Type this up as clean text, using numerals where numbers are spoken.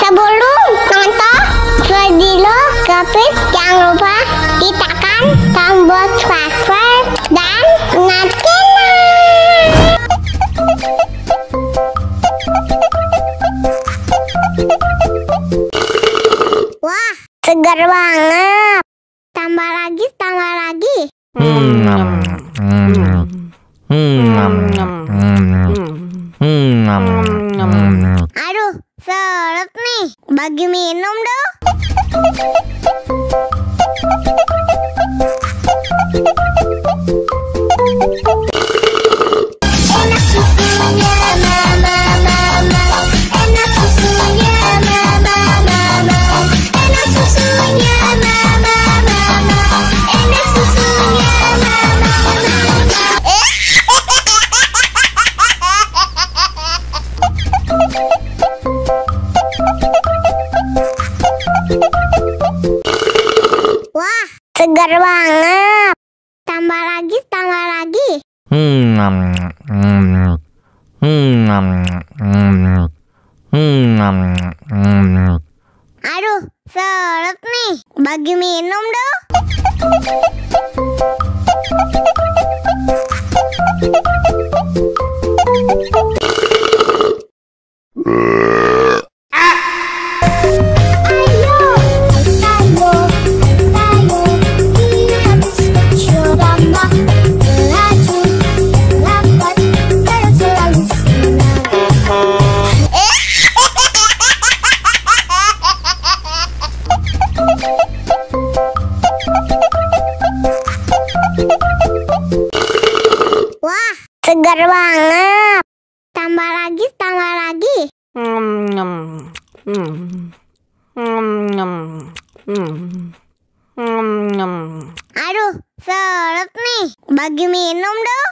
Sebelum nonton video Gapit, jangan lupa tekan tombol subscribe dan nyalakan. Wah, segar banget. Tambah lagi. Aduh, seret nih. Bagi minum dong. Enak susunya mama. Enak susunya mama. Enak susunya mama. Enak susunya mama. Wah, segar banget. Tambah lagi. Aduh, seret nih. Bagi minum dong. Wah, segar banget. Tambah lagi. Aduh, seret nih. Bagi minum dong.